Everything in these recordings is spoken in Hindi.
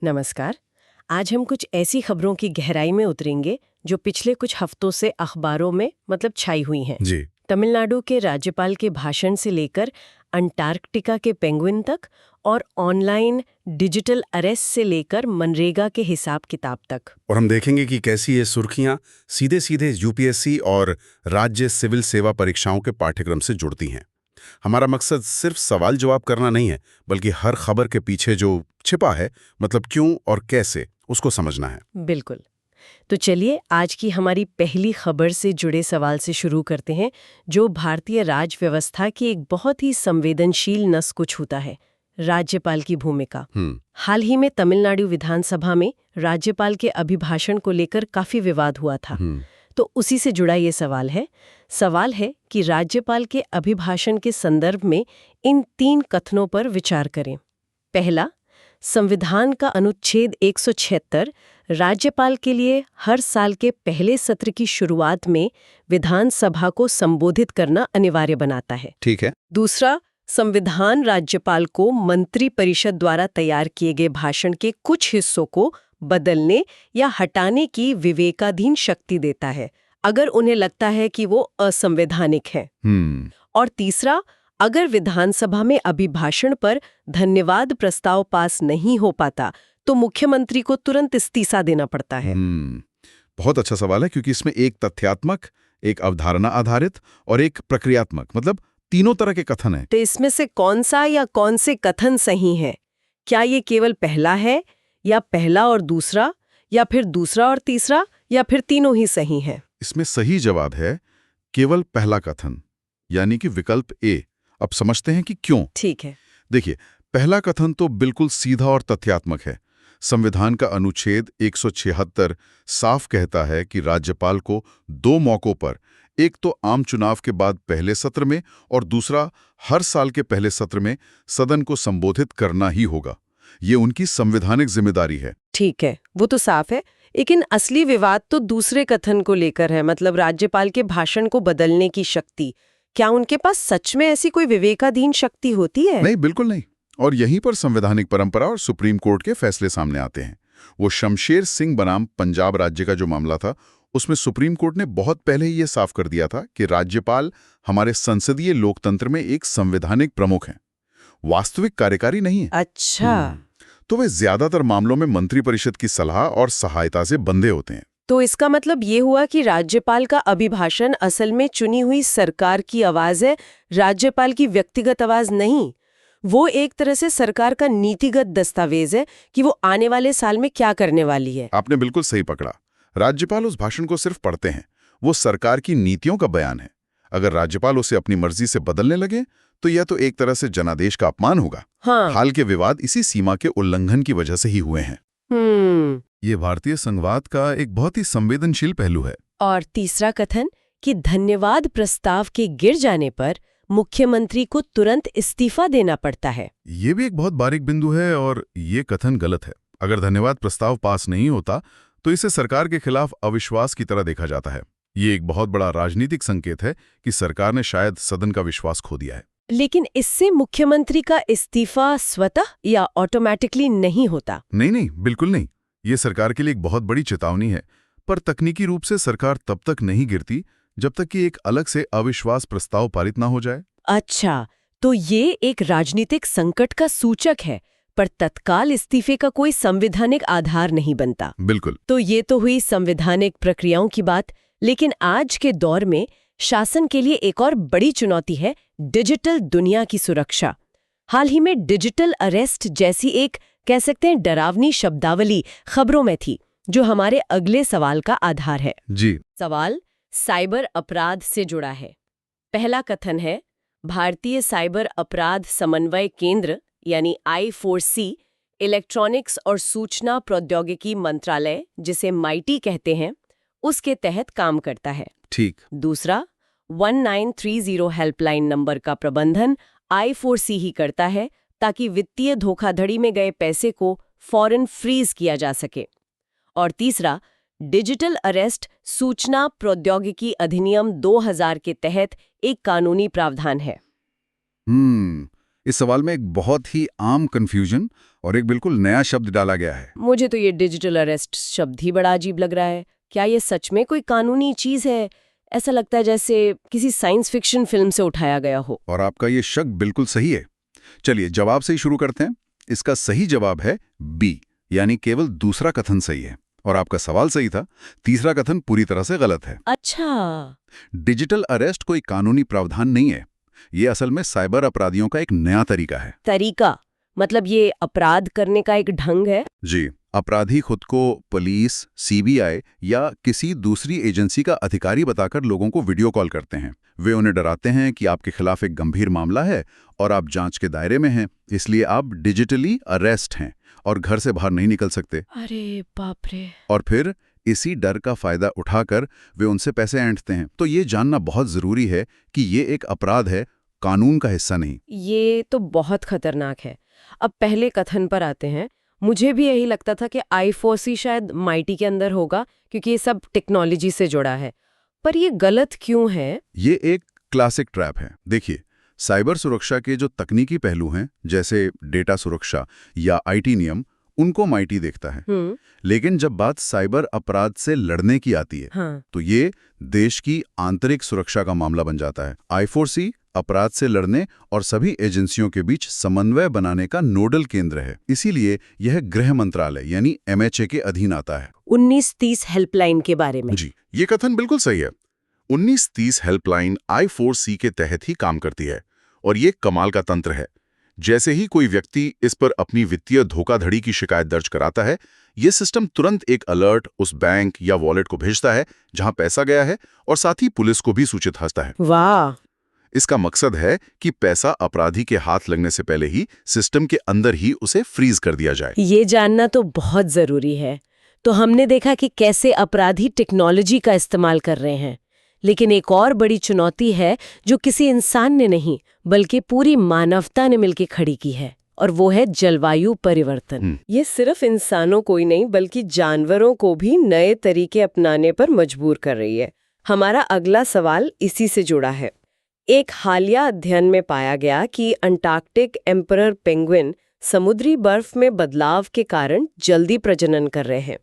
नमस्कार। आज हम कुछ ऐसी खबरों की गहराई में उतरेंगे जो पिछले कुछ हफ्तों से अखबारों में छाई हुई हैं। जी। तमिलनाडु के राज्यपाल के भाषण से लेकर अंटार्कटिका के पेंगुइन तक और ऑनलाइन डिजिटल अरेस्ट से लेकर मनरेगा के हिसाब किताब तक। और हम देखेंगे कि कैसी ये सुर्खियां सीधे सीधे यूपीएससी और राज्य सिविल सेवा परीक्षाओं के पाठ्यक्रम से जुड़ती हैं। हमारा मकसद सिर्फ सवाल जवाब करना नहीं है, बल्कि हर खबर के पीछे जो छिपा है, मतलब क्यों और कैसे, उसको समझना है। बिल्कुल। तो चलिए आज की हमारी पहली खबर से जुड़े सवाल से शुरू करते हैं, जो भारतीय राज व्यवस्था की एक बहुत ही संवेदनशील नस को छूता है, राज्यपाल की भूमिका। हाल ही में तमिलनाडु विधानसभा में राज्यपाल के अभिभाषण को लेकर काफी विवाद हुआ था। तो उसी से जुड़ा ये सवाल है कि राज्यपाल के अभिभाषण के संदर्भ में इन 3 कथनों पर विचार करें। पहला, संविधान का अनुच्छेद 176 राज्यपाल के लिए हर साल के पहले सत्र की शुरुआत में विधानसभा को संबोधित करना अनिवार्य बनाता है। ठीक है। दूसरा, संविधान राज्यपाल को मंत्री परिषद द्वारा तैयार किए गए भाषण के कुछ हिस्सों को बदलने या हटाने की विवेकाधीन शक्ति देता है, अगर उन्हें लगता है कि वो असंवैधानिक है। और तीसरा, अगर विधानसभा में अभिभाषण पर धन्यवाद प्रस्ताव पास नहीं हो पाता तो मुख्यमंत्री को तुरंत इस्तीफा देना पड़ता है। बहुत अच्छा सवाल है, क्योंकि इसमें एक तथ्यात्मक, एक अवधारणा आधारित और एक प्रक्रियात्मक, मतलब तीनों तरह के कथन हैं। तो इसमें से कौन सा या कौन से कथन सही है? क्या ये केवल पहला है, या पहला और दूसरा, या फिर दूसरा और तीसरा, या फिर तीनों ही सही हैं? इसमें सही जवाब है केवल पहला कथन, यानी कि विकल्प ए। अब समझते हैं कि क्यों। ठीक है। देखिए, पहला कथन तो बिल्कुल सीधा और तथ्यात्मक है। संविधान का अनुच्छेद 176 साफ कहता है कि राज्यपाल को 2 मौकों पर, एक तो आम चुनाव के बाद पहले सत्र में और दूसरा हर साल के पहले सत्र में, सदन को संबोधित करना ही होगा। ये उनकी संवैधानिक जिम्मेदारी है। ठीक है, वो तो साफ है, लेकिन असली विवाद तो दूसरे कथन को लेकर है, मतलब राज्यपाल के भाषण को बदलने की शक्ति। क्या उनके पास सच में ऐसी कोई विवेकाधीन शक्ति होती है? नहीं, बिल्कुल नहीं। और यहीं पर संवैधानिक परंपरा और सुप्रीम कोर्ट के फैसले सामने आते हैं। वो शमशेर सिंह बनाम पंजाब राज्य का जो मामला था, उसमें सुप्रीम कोर्ट ने बहुत पहले ही ये साफ कर दिया था कि राज्यपाल हमारे संसदीय लोकतंत्र में एक संवैधानिक प्रमुख हैं, वास्तविक कार्यकारी नहीं है। अच्छा। तो वे ज्यादातर मामलों में मंत्रिपरिषद की सलाह और सहायता से बंधे होते हैं। तो इसका मतलब ये हुआ कि राज्यपाल का अभिभाषण असल में चुनी हुई सरकार की आवाज है, राज्यपाल की व्यक्तिगत आवाज नहीं। वो एक तरह से सरकार का नीतिगत दस्तावेज है कि वो आने वाले साल में क्या करने वाली है। आपने बिल्कुल सही पकड़ा। राज्यपाल उस भाषण को सिर्फ पढ़ते हैं, वो सरकार की नीतियों का बयान है। अगर राज्यपाल उसे अपनी मर्जी से बदलने लगे तो यह तो एक तरह से जनादेश का अपमान होगा। हाँ। हाल के विवाद इसी सीमा के उल्लंघन की वजह से ही हुए हैं। ये भारतीय संघवाद का एक बहुत ही संवेदनशील पहलू है। और तीसरा कथन कि धन्यवाद प्रस्ताव के गिर जाने पर मुख्यमंत्री को तुरंत इस्तीफा देना पड़ता है। ये भी एक बहुत बारीक बिंदु है, और ये कथन गलत है। अगर धन्यवाद प्रस्ताव पास नहीं होता तो इसे सरकार के खिलाफ अविश्वास की तरह देखा जाता है। ये एक बहुत बड़ा राजनीतिक संकेत है कि सरकार ने शायद सदन का विश्वास खो दिया है। लेकिन इससे मुख्यमंत्री का इस्तीफा स्वतः या ऑटोमेटिकली नहीं होता। नहीं, बिल्कुल नहीं। ये सरकार के लिए एक बहुत बड़ी चेतावनी है, पर तकनीकी रूप से सरकार तब तक नहीं गिरती जब तक कि एक अलग से अविश्वास प्रस्ताव पारित ना हो जाए। अच्छा, तो ये एक राजनीतिक संकट का सूचक है, पर तत्काल इस्तीफे का कोई संवैधानिक आधार नहीं बनता। बिल्कुल। तो ये तो हुई संवैधानिक प्रक्रियाओं की बात, लेकिन आज के दौर में शासन के लिए एक और बड़ी चुनौती है डिजिटल दुनिया की सुरक्षा। हाल ही में डिजिटल अरेस्ट जैसी एक, कह सकते हैं, डरावनी शब्दावली खबरों में थी, जो हमारे अगले सवाल का आधार है। जी। सवाल साइबर अपराध से जुड़ा है। पहला कथन है, भारतीय साइबर अपराध समन्वय केंद्र यानी I4C इलेक्ट्रॉनिक्स और सूचना प्रौद्योगिकी मंत्रालय, जिसे माइटी कहते हैं, उसके तहत काम करता है। ठीक। दूसरा, 1930 हेल्पलाइन नंबर का प्रबंधन I4C ही करता है, ताकि वित्तीय धोखाधड़ी में गए पैसे को फौरन फ्रीज किया जा सके। और तीसरा, डिजिटल अरेस्ट सूचना प्रौद्योगिकी अधिनियम 2000 के तहत एक कानूनी प्रावधान है। इस सवाल में एक बहुत ही आम कंफ्यूजन और एक बिल्कुल नया शब्द डाला गया है। मुझे तो ये डिजिटल अरेस्ट शब्द ही बड़ा अजीब लग रहा है। क्या ये सच में कोई कानूनी चीज है? ऐसा लगता है जैसे किसी साइंस फिक्शन फिल्म से उठाया गया हो। और आपका ये शक बिल्कुल सही है। चलिए जवाब से ही शुरू करते हैं। इसका सही जवाब है बी, यानी केवल दूसरा कथन सही है। और आपका सवाल सही था, तीसरा कथन पूरी तरह से गलत है। अच्छा। डिजिटल अरेस्ट कोई कानूनी प्रावधान नहीं है। ये असल में साइबर अपराधियों का एक नया तरीका है। तरीका मतलब ये अपराध करने का एक ढंग है? जी, अपराधी खुद को पुलिस, सीबीआई या किसी दूसरी एजेंसी का अधिकारी बताकर लोगों को वीडियो कॉल करते हैं। वे उन्हें डराते हैं कि आपके खिलाफ एक गंभीर मामला है और आप जांच के दायरे में हैं, इसलिए आप डिजिटली अरेस्ट हैं और घर से बाहर नहीं निकल सकते। अरे बाप रे। और फिर इसी डर का फायदा उठाकर वे उनसे पैसे ऐंठते हैं। तो ये जानना बहुत जरूरी है कि ये एक अपराध है, कानून का हिस्सा नहीं। ये तो बहुत खतरनाक है। अब पहले कथन पर आते हैं। मुझे भी यही लगता था कि I4C शायद माइटी के अंदर होगा क्योंकि ये सब टेक्नोलॉजी से जुड़ा है। पर ये गलत क्यों है? ये एक क्लासिक ट्रैप है। देखिए, साइबर सुरक्षा के जो तकनीकी पहलू हैं, जैसे डेटा सुरक्षा या IT नियम, उनको माइटी देखता है। लेकिन जब बात साइबर अपराध से लड़ने की आती है, हाँ। तो ये देश की आंतरिक सुरक्षा का मामला बन जाता है। I4C अपराध से लड़ने और सभी एजेंसियों के बीच समन्वय बनाने का नोडल केंद्र है। इसीलिए यह गृह मंत्रालय यानी MHA के अधीन आता है। 1930 हेल्पलाइन के बारे में। जी, ये कथन बिल्कुल सही है। 1930 हेल्पलाइन I4C के तहत ही काम करती है और ये कमाल का तंत्र है। जैसे ही कोई व्यक्ति इस पर अपनी वित्तीय धोखाधड़ी की शिकायत दर्ज कराता है, ये सिस्टम तुरंत एक अलर्ट उस बैंक या वॉलेट को भेजता है जहां पैसा गया है और साथ ही पुलिस को भी सूचित हंसता है। वाह। इसका मकसद है कि पैसा अपराधी के हाथ लगने से पहले ही सिस्टम के अंदर ही उसे फ्रीज कर दिया जाए। ये जानना तो बहुत जरूरी है। तो हमने देखा कि कैसे अपराधी टेक्नोलॉजी का इस्तेमाल कर रहे हैं, लेकिन एक और बड़ी चुनौती है जो किसी इंसान ने नहीं बल्कि पूरी मानवता ने मिलकर खड़ी की है, और वो है जलवायु परिवर्तन। ये सिर्फ इंसानों को ही नहीं बल्कि जानवरों को भी नए तरीके अपनाने पर मजबूर कर रही है। हमारा अगला सवाल इसी से जुड़ा है। एक हालिया अध्ययन में पाया गया कि अंटार्कटिक एम्परर पेंगुइन समुद्री बर्फ में बदलाव के कारण जल्दी प्रजनन कर रहे हैं।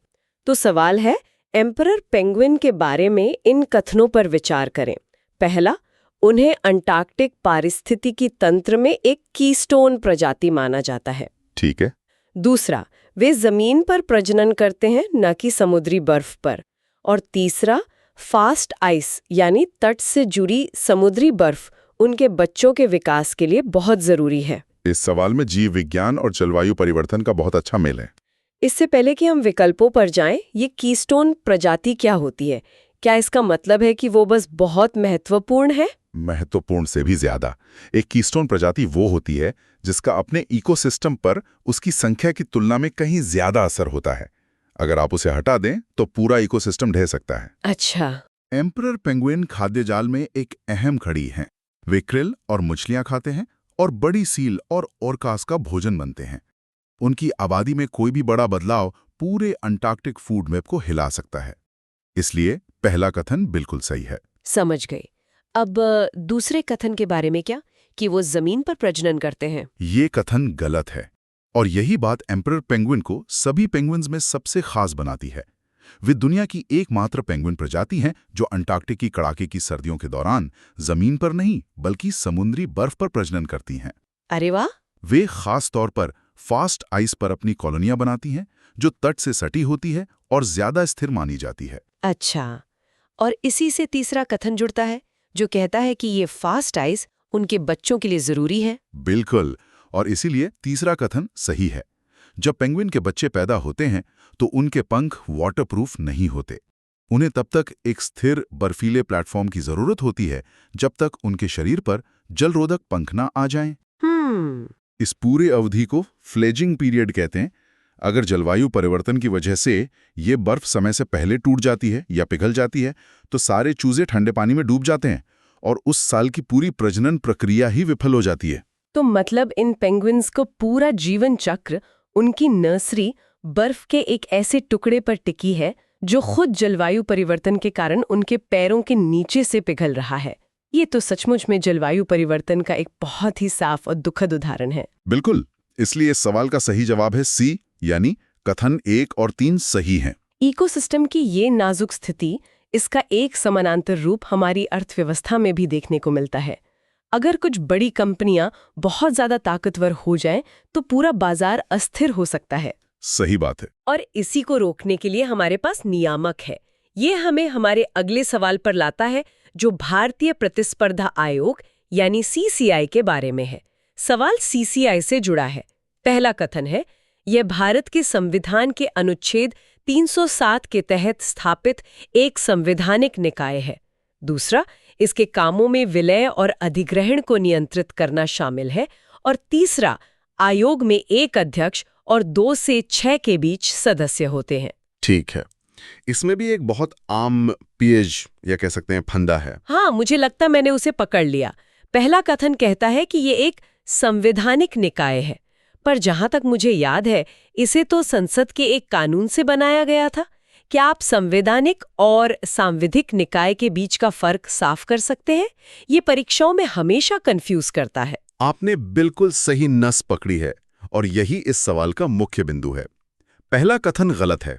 तो सवाल है, एम्परर पेंगुइन के बारे में इन कथनों पर विचार करें। पहला, उन्हें अंटार्कटिक पारिस्थितिकी तंत्र में एक कीस्टोन प्रजाति माना जाता है। ठीक है। दूसरा, वे जमीन पर प्रजनन करते हैं, न कि समुद्री बर्फ पर। और तीसरा, फास्ट आइस यानी तट से जुड़ी समुद्री बर्फ उनके बच्चों के विकास के लिए बहुत जरूरी है। इस सवाल में जीव विज्ञान और जलवायु परिवर्तन का बहुत अच्छा मेल है। इससे पहले कि हम विकल्पों पर जाएं, ये कीस्टोन प्रजाति क्या होती है? क्या इसका मतलब है कि वो बस बहुत महत्वपूर्ण है? महत्वपूर्ण से भी ज्यादा। एक कीस्टोन प्रजाति वो होती है जिसका अपने इकोसिस्टम पर उसकी संख्या की तुलना में कहीं ज्यादा असर होता है। अगर आप उसे हटा दें तो पूरा इकोसिस्टम ढह सकता है। अच्छा। एम्परर पेंगुइन खाद्य जाल में एक अहम कड़ी है। वे क्रिल और मछलियां खाते हैं और बड़ी सील और ओरकास का भोजन बनते हैं। उनकी आबादी में कोई भी बड़ा बदलाव पूरे अंटार्कटिक फूड वेब को हिला सकता है। इसलिए पहला कथन बिल्कुल सही है। समझ गई। अब दूसरे कथन के बारे में क्या, कि वो जमीन पर प्रजनन करते हैं? ये कथन गलत है और यही बात एम्परर पेंगुइन को सभी पेंगुइन्स में सबसे खास बनाती है। वे दुनिया की एकमात्र पेंगुइन प्रजाति हैं जो अंटार्कटिक की कड़ाके की सर्दियों के दौरान जमीन पर नहीं बल्कि समुद्री बर्फ पर प्रजनन करती हैं। अरे वाह। वे खास तौर पर फास्ट आइस पर अपनी कॉलोनियां बनाती हैं जो तट से सटी होती है और ज्यादा स्थिर मानी जाती है। अच्छा, और इसी से तीसरा कथन जुड़ता है जो कहता है कि ये फास्ट आइस उनके बच्चों के लिए जरूरी है। बिल्कुल, और इसीलिए तीसरा कथन सही है। जब पेंगुइन के बच्चे पैदा होते हैं तो उनके पंख वाटरप्रूफ नहीं होते। उन्हें तब तक एक स्थिर बर्फीले प्लेटफॉर्म की जरूरत होती है जब तक उनके शरीर पर जलरोधक पंख ना आ जाएं। इस पूरे अवधि को फ्लेजिंग पीरियड कहते हैं। अगर जलवायु परिवर्तन की वजह से ये बर्फ समय से पहले टूट जाती है या पिघल जाती है तो सारे चूजे ठंडे पानी में डूब जाते हैं और उस साल की पूरी प्रजनन प्रक्रिया ही विफल हो जाती है। तो मतलब इन पेंगुइन्स को पूरा जीवन चक्र उनकी नर्सरी बर्फ के एक ऐसे टुकड़े पर टिकी है जो खुद जलवायु परिवर्तन के कारण उनके पैरों के नीचे से पिघल रहा है। ये तो सचमुच में जलवायु परिवर्तन का एक बहुत ही साफ और दुखद उदाहरण है। बिल्कुल, इसलिए इस सवाल का सही जवाब है सी, यानी कथन 1 और 3 सही हैं। इकोसिस्टम की ये नाजुक स्थिति, इसका एक समानांतर रूप हमारी अर्थव्यवस्था में भी देखने को मिलता है। अगर कुछ बड़ी कंपनियां बहुत ज्यादा ताकतवर हो जाएं, तो पूरा बाजार अस्थिर हो सकता है। सही बात है। और इसी को रोकने के लिए हमारे पास नियामक है। ये हमें हमारे अगले सवाल पर लाता है, जो भारतीय प्रतिस्पर्धा आयोग यानी CCI के बारे में है। सवाल CCI से जुड़ा है। पहला कथन है, यह भारत के संविधान के अनुच्छेद 307 के तहत स्थापित एक संवैधानिक निकाय है। दूसरा, इसके कामों में विलय और अधिग्रहण को नियंत्रित करना शामिल है। और तीसरा, आयोग में एक अध्यक्ष और 2 से 6 के बीच सदस्य होते हैं। ठीक है। इसमें भी एक बहुत आम पेज या कह सकते हैं फंदा है। हाँ, मुझे लगता मैंने उसे पकड़ लिया। पहला कथन कहता है कि ये एक संवैधानिक निकाय है, पर जहां तक मुझे याद है, इसे तो संसद के एक कानून से बनाया गया था। क्या आप संवैधानिक और सांविधिक निकाय के बीच का फर्क साफ कर सकते हैं? ये परीक्षाओं में हमेशा कंफ्यूज करता है। आपने बिल्कुल सही नस पकड़ी है और यही इस सवाल का मुख्य बिंदु है। पहला कथन गलत है।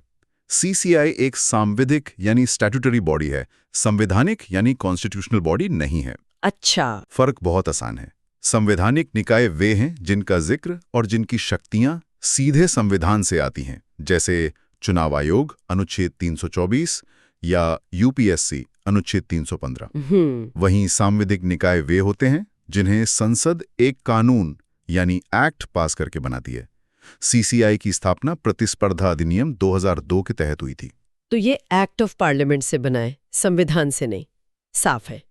CCI एक सांविधिक यानी स्टैट्यूटरी बॉडी है, संवैधानिक यानी कॉन्स्टिट्यूशनल बॉडी नहीं है। अच्छा। फर्क बहुत आसान है। संवैधानिक निकाय वे हैं जिनका जिक्र और जिनकी शक्तियां सीधे संविधान से आती हैं, जैसे चुनाव आयोग अनुच्छेद 324 या UPSC अनुच्छेद 315। वहीं सांविधिक निकाय वे होते हैं जिन्हें संसद एक कानून यानी एक्ट पास करके बनाती है। CCI की स्थापना प्रतिस्पर्धा अधिनियम 2002 के तहत हुई थी। तो ये एक्ट ऑफ पार्लियामेंट से बना है, संविधान से नहीं। साफ है।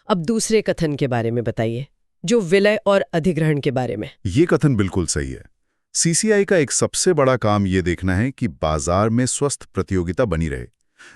अब दूसरे कथन के बारे में बताइए, जो विलय और अधिग्रहण के बारे में। ये कथन बिल्कुल सही है। CCI का एक सबसे बड़ा काम ये देखना है कि बाजार में स्वस्थ प्रतियोगिता बनी रहे।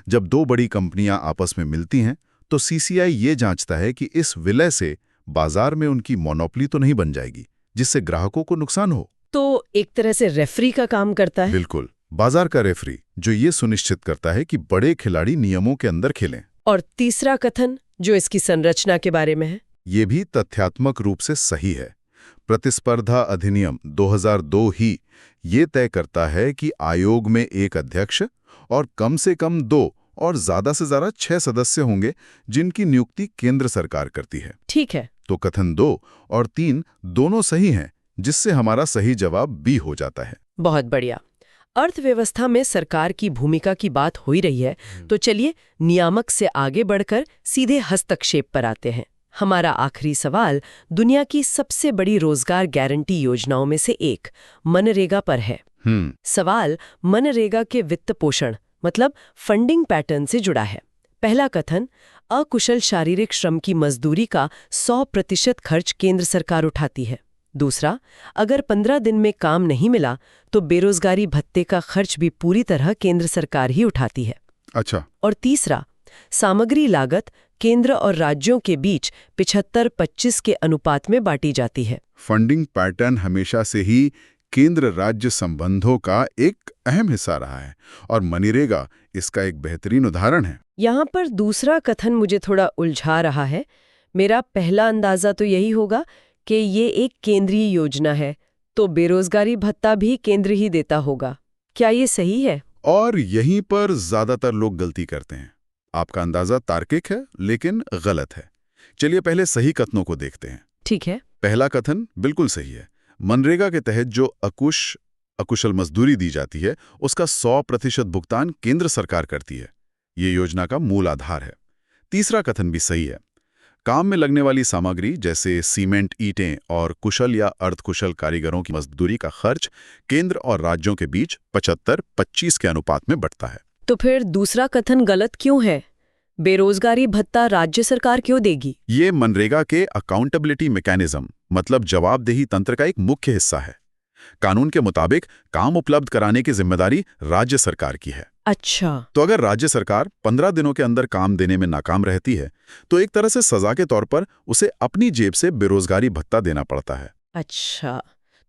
जब 2 बड़ी कंपनियां आपस में मिलती हैं, तो CCI ये जांचता है कि इस विलय से बाजार में उनकी मोनोपोली तो नहीं बन जाएगी, जिससे ग्राहकों को नुकसान हो। तो एक तरह से रेफरी का काम करता है। बिल्कुल, बाजार का रेफरी, जो ये सुनिश्चित करता है कि बड़े खिलाड़ी नियमों के अंदर खेलें। और तीसरा कथन, जो इसकी संरचना के बारे में है, ये भी तथ्यात्मक रूप से सही है। प्रतिस्पर्धा अधिनियम 2002 ही ये तय करता है कि आयोग में एक अध्यक्ष और कम से कम 2 और ज्यादा से ज्यादा 6 सदस्य होंगे, जिनकी नियुक्ति केंद्र सरकार करती है। ठीक है। तो कथन 2 और 3 दोनों सही हैं, जिससे हमारा सही जवाब B हो जाता है। बहुत बढ़िया। अर्थव्यवस्था में सरकार की भूमिका की बात हो ही रही है, तो चलिए नियामक से आगे बढ़कर सीधे हस्तक्षेप पर आते हैं। हमारा आखिरी सवाल दुनिया की सबसे बड़ी रोजगार गारंटी योजनाओं में से एक मनरेगा पर है। सवाल मनरेगा के वित्त पोषण मतलब फंडिंग पैटर्न से जुड़ा है। पहला कथन, अकुशल शारीरिक श्रम की मजदूरी का 100% खर्च केंद्र सरकार उठाती है। दूसरा, अगर 15 दिन में काम नहीं मिला तो बेरोजगारी भत्ते का खर्च भी पूरी तरह केंद्र सरकार ही उठाती है। अच्छा। और तीसरा, सामग्री लागत केंद्र और राज्यों के बीच 75-25 के अनुपात में बांटी जाती है। फंडिंग पैटर्न हमेशा से ही केंद्र राज्य संबंधों का एक अहम हिस्सा रहा है और मनरेगा इसका एक बेहतरीन उदाहरण है। यहाँ पर दूसरा कथन मुझे थोड़ा उलझा रहा है। मेरा पहला अंदाजा तो यही होगा कि ये एक केंद्रीय योजना है, तो बेरोजगारी भत्ता भी केंद्र ही देता होगा। क्या ये सही है? और यहीं पर ज्यादातर लोग गलती करते हैं। आपका अंदाजा तार्किक है, लेकिन गलत है। चलिए पहले सही कथनों को देखते हैं। ठीक है। पहला कथन बिल्कुल सही है। मनरेगा के तहत जो अकुशल मजदूरी दी जाती है, उसका 100% भुगतान केंद्र सरकार करती है। ये योजना का मूल आधार है। तीसरा कथन भी सही है। काम में लगने वाली सामग्री जैसे सीमेंट, ईंटें और कुशल या अर्धकुशल कारीगरों की मजदूरी का खर्च केंद्र और राज्यों के बीच 75-25 के अनुपात में बढ़ता है। तो फिर दूसरा कथन गलत क्यों है? बेरोजगारी भत्ता राज्य सरकार क्यों देगी? ये मनरेगा के अकाउंटेबिलिटी मैकेनिज्म मतलब जवाबदेही तंत्र का एक मुख्य हिस्सा है। कानून के मुताबिक काम उपलब्ध कराने की जिम्मेदारी राज्य सरकार की है। अच्छा। तो अगर राज्य सरकार 15 दिनों के अंदर काम देने में नाकाम रहती है, तो एक तरह से सजा के तौर पर उसे अपनी जेब से बेरोजगारी भत्ता देना पड़ता है। अच्छा,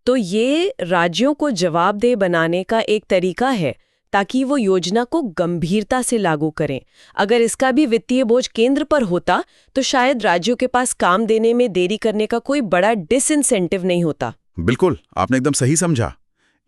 तो ये राज्यों को जवाबदेह बनाने का एक तरीका है, ताकि वो योजना को गंभीरता से लागू करें। अगर इसका भी वित्तीय बोझ केंद्र पर होता तो शायद राज्यों के पास काम देने में देरी करने का कोई बड़ा डिसइंसेंटिव नहीं होता। बिल्कुल, आपने एकदम सही समझा।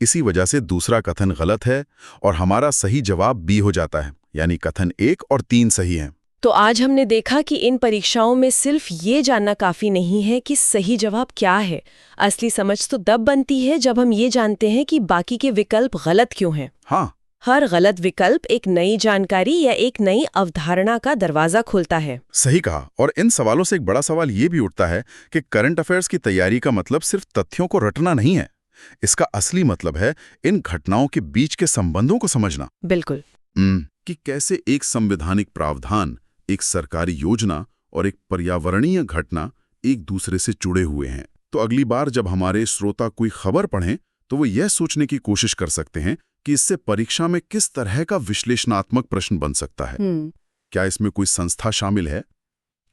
इसी वजह से दूसरा कथन गलत है और हमारा सही जवाब बी हो जाता है, यानी कथन 1 और 3 सही हैं। तो आज हमने देखा कि इन परीक्षाओं में सिर्फ ये जानना काफी नहीं है कि सही जवाब क्या है। असली समझ तो तब बनती है जब हम ये जानते हैं कि बाकी के विकल्प गलत क्यों हैं। हाँ, हर गलत विकल्प एक नई जानकारी या एक नई अवधारणा का दरवाजा खोलता है। सही कहा। और इन सवालों से एक बड़ा सवाल ये भी उठता है कि करंट अफेयर्स की तैयारी का मतलब सिर्फ तथ्यों को रटना नहीं है। इसका असली मतलब है इन घटनाओं के बीच के संबंधों को समझना। बिल्कुल। कि कैसे एक संवैधानिक प्रावधान, एक सरकारी योजना और एक पर्यावरणीय घटना एक दूसरे से जुड़े हुए हैं। तो अगली बार जब हमारे श्रोता कोई खबर पढ़ें तो वो यह सोचने की कोशिश कर सकते हैं कि इससे परीक्षा में किस तरह का विश्लेषणात्मक प्रश्न बन सकता है। क्या इसमें कोई संस्था शामिल है?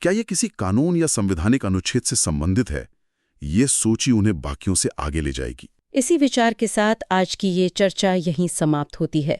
क्या यह किसी कानून या संवैधानिक अनुच्छेद से संबंधित है? ये सोच ही उन्हें बाकियों से आगे ले जाएगी। इसी विचार के साथ आज की ये चर्चा यहीं समाप्त होती है।